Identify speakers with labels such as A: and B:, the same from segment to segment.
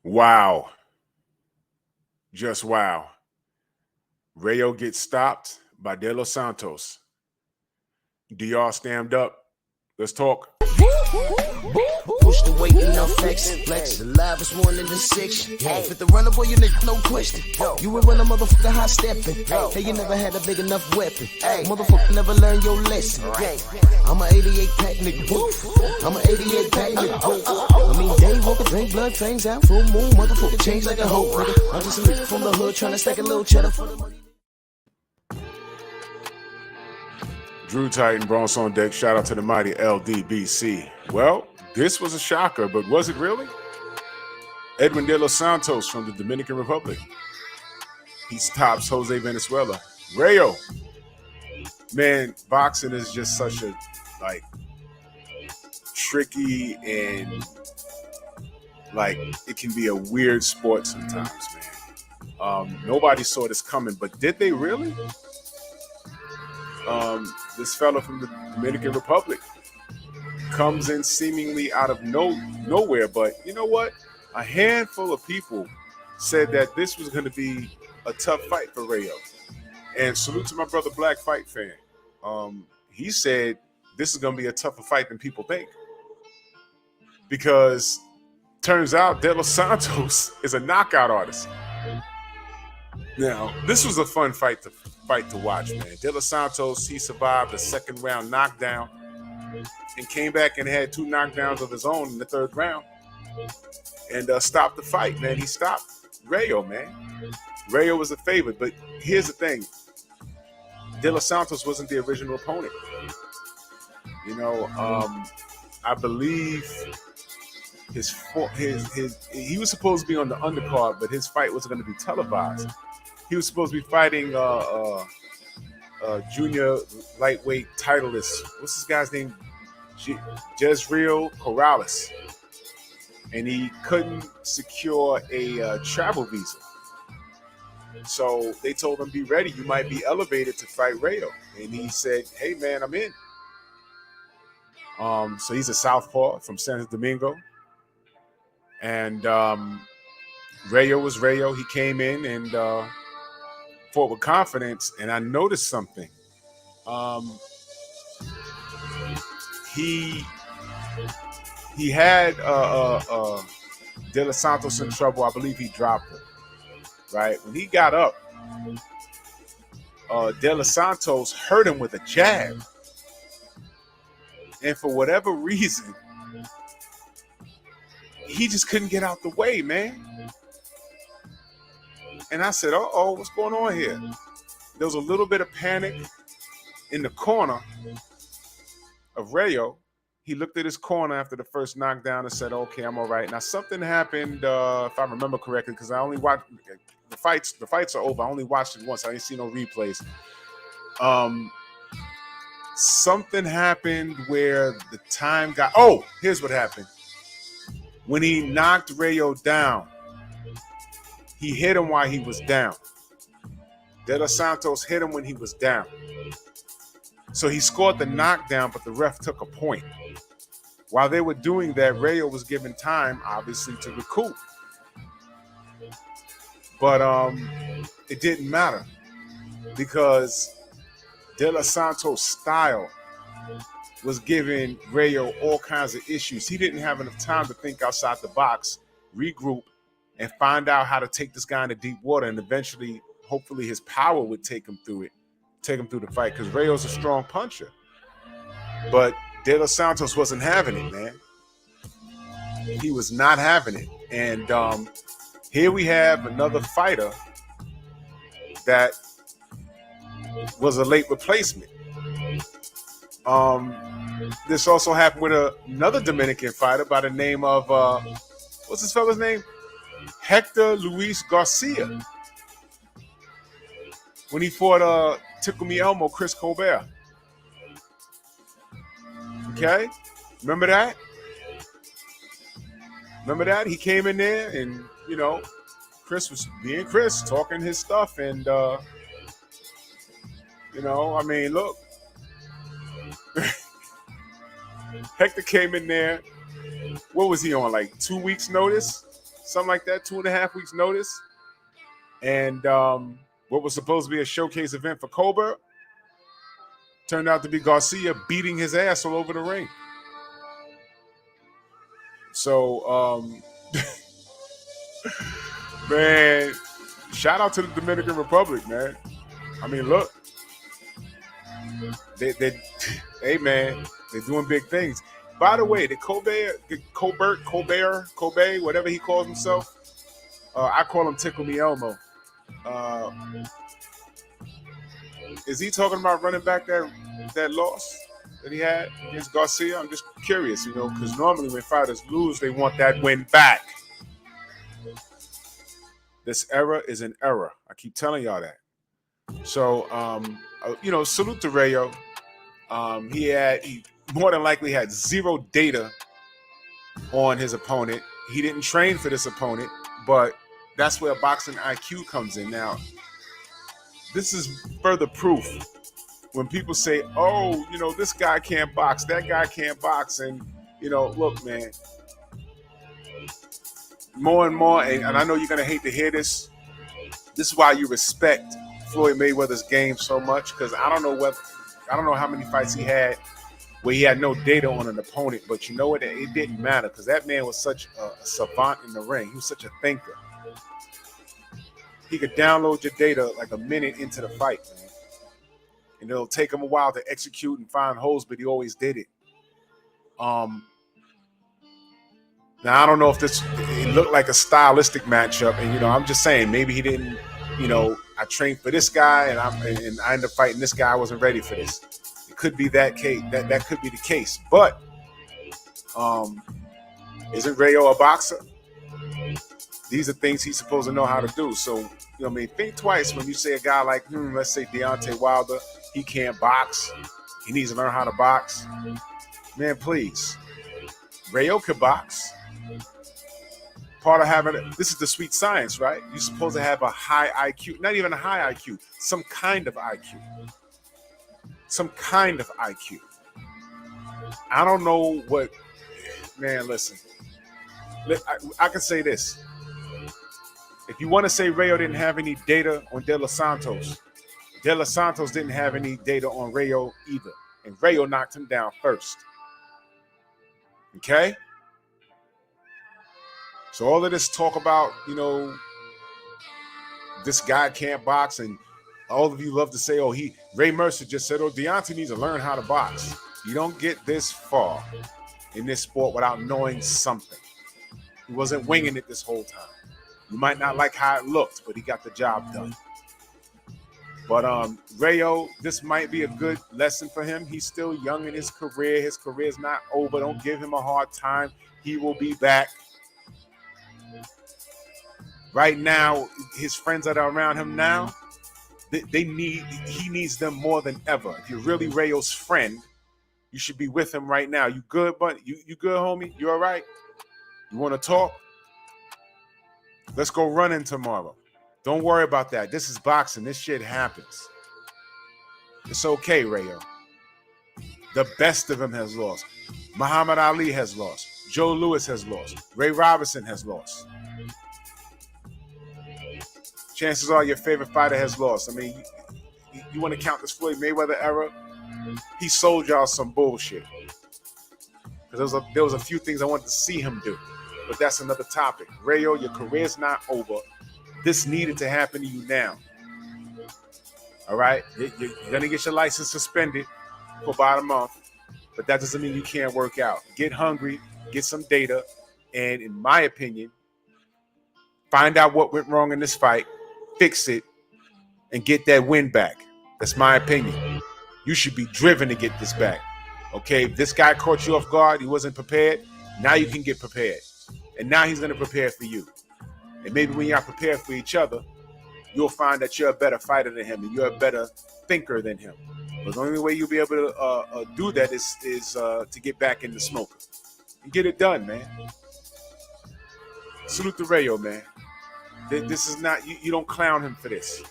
A: Wow. Just wow. Rayo gets stopped by De Los Santos. Do y'all stand up? Let's talk.
B: Push the weight and no flex. Alive is one in the six. Fit the runner, boy, you nigga, no question. You will run a motherfucker high stepping. Hey, you never had a big enough weapon. Motherfucker never learned your lesson. I'm a 88 pack nigga. I'm a 88 pack nigga. I mean, day walker, drink blood, fangs out, full moon, motherfucker, change like a hoe, nigga. I'm just a nigga from the hood trying to stack a little cheddar for the money.
A: Drew Titan, Bronx on deck. Shout out to the mighty LDBC. Well, this was a shocker, but was it really? Edwin De Los Santos from the Dominican Republic. He stops Jose Valenzuela. Rayo. Man, boxing is just such a, tricky and, it can be a weird sport sometimes, man. Nobody saw this coming, but did they really? This fella from the Dominican Republic comes in seemingly out of nowhere, but you know what? A handful of people said that this was going to be a tough fight for Rayo. And salute to my brother Black Fight Fan. He said this is going to be a tougher fight than people think. Because turns out De Los Santos is a knockout artist. Now, this was a fun fight to watch, man. De Los Santos, he survived a second round knockdown and came back and had two knockdowns of his own in the third round and stopped the fight, man. He stopped Rayo, man. Rayo was a favorite, but here's the thing. De Los Santos wasn't the original opponent. You know, I believe he was supposed to be on the undercard, but his fight wasn't going to be televised. He was supposed to be fighting junior lightweight titleist. What's this guy's name? Jezreel Corrales. And he couldn't secure a travel visa. So they told him, be ready. You might be elevated to fight Rayo. And he said, hey, man, I'm in. So he's a southpaw from Santo Domingo. And Rayo was Rayo. He came in and fought with confidence. And I noticed something. He had De Los Santos in trouble. I believe he dropped him. Right? When he got up, De Los Santos hurt him with a jab. And for whatever reason, he just couldn't get out the way, man. And I said, uh-oh, what's going on here? There was a little bit of panic in the corner of Rayo. He looked at his corner after the first knockdown and said, okay, I'm all right. Now, something happened, if I remember correctly, because I only watched the fights. The fights are over. I only watched it once. I didn't see no replays. Something happened where the time got... Oh, here's what happened. When he knocked Rayo down, he hit him while he was down. De Los Santos hit him when he was down. So he scored the knockdown, but the ref took a point. While they were doing that, Rayo was given time, obviously, to recoup. But it didn't matter because De Los Santos' style was giving Rayo all kinds of issues. He didn't have enough time to think outside the box, regroup, and find out how to take this guy into deep water. And eventually, hopefully, his power would take him through the fight, because Rayo's a strong puncher. But De Los Santos wasn't having it, man. He was not having it. And here we have another fighter that was a late replacement. This also happened with another Dominican fighter by the name of, what's this fella's name? Hector Luis Garcia. When he fought Tickle Me Elmo, Chris Colbert. Okay? Remember that? He came in there and, you know, Chris was being Chris, talking his stuff. And, you know, I mean, look. Hector came in there. What was he on? Like 2 weeks notice? something like that, 2.5 weeks notice. And what was supposed to be a showcase event for Colbert turned out to be Garcia beating his ass all over the ring. So, man, shout out to the Dominican Republic, man. I mean, look, they hey, man, they're doing big things. By the way, the Colbert, whatever he calls himself, I call him Tickle Me Elmo. Is he talking about running back that loss that he had against Garcia? I'm just curious, because normally when fighters lose, they want that win back. This era is an error. I keep telling y'all that. So, salute to Rayo. He more than likely had zero data on his opponent. He didn't train for this opponent, but that's where boxing IQ comes in. Now, this is further proof when people say, oh, this guy can't box, that guy can't box. And, look, man, more and more, and I know you're going to hate to hear this. This is why you respect Floyd Mayweather's game so much, because I don't know how many fights he had where he had no data on an opponent, but you know what? It didn't matter because that man was such a savant in the ring. He was such a thinker. He could download your data like a minute into the fight, man. And it'll take him a while to execute and find holes, but he always did it. Now, I don't know if it looked like a stylistic matchup, and, I'm just saying maybe he didn't, I trained for this guy, and I ended up fighting this guy. I wasn't ready for this. It could be that case. That could be the case. But isn't Rayo a boxer? These are things he's supposed to know how to do. So, think twice when you say a guy like, let's say Deontay Wilder, he can't box. He needs to learn how to box. Man, please. Rayo can box. Part of having this is the sweet science, right? You're supposed to have a high IQ, not even a high IQ, some kind of IQ. Some kind of IQ. I don't know what, man, listen. I can say this. If you want to say Rayo didn't have any data on De Los Santos, De Los Santos didn't have any data on Rayo either. And Rayo knocked him down first. Okay? So all of this talk about, this guy can't box, and all of you love to say, Ray Mercer just said, Deontay needs to learn how to box. You don't get this far in this sport without knowing something. He wasn't winging it this whole time. You might not like how it looked, but he got the job done. But Rayo, this might be a good lesson for him. He's still young in his career. His career's not over. Don't give him a hard time. He will be back. Right now, his friends that are around him now, he needs them more than ever. If you're really Rayo's friend, you should be with him right now. You good, buddy? You good, homie? You all right? You want to talk? Let's go running tomorrow. Don't worry about that. This is boxing. This shit happens. It's okay, Rayo. The best of them has lost. Muhammad Ali has lost. Joe Louis has lost. Ray Robinson has lost. Chances are your favorite fighter has lost. I mean, you want to count this Floyd Mayweather era? He sold y'all some bullshit. Because there was a few things I wanted to see him do. But that's another topic. Rayo, your career's not over. This needed to happen to you now. All right? You're going to get your license suspended for about a month. But that doesn't mean you can't work out. Get hungry, get some data, and in my opinion, find out what went wrong in this fight, fix it, and get that win back. That's my opinion. You should be driven to get this back. Okay? If this guy caught you off guard, he wasn't prepared, now you can get prepared. And now he's going to prepare for you. And maybe when you're prepared for each other, you'll find that you're a better fighter than him and you're a better thinker than him. But the only way you'll be able to do that is to get back in the smoker. And get it done, man. Salute to Rayo, man. This is not, you don't clown him for this.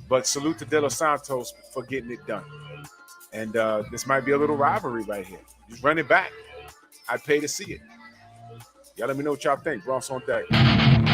A: But salute to De Los Santos for getting it done. And this might be a little rivalry right here. Just run it back. I'd pay to see it. Y'all let me know what y'all think. Bronx on deck.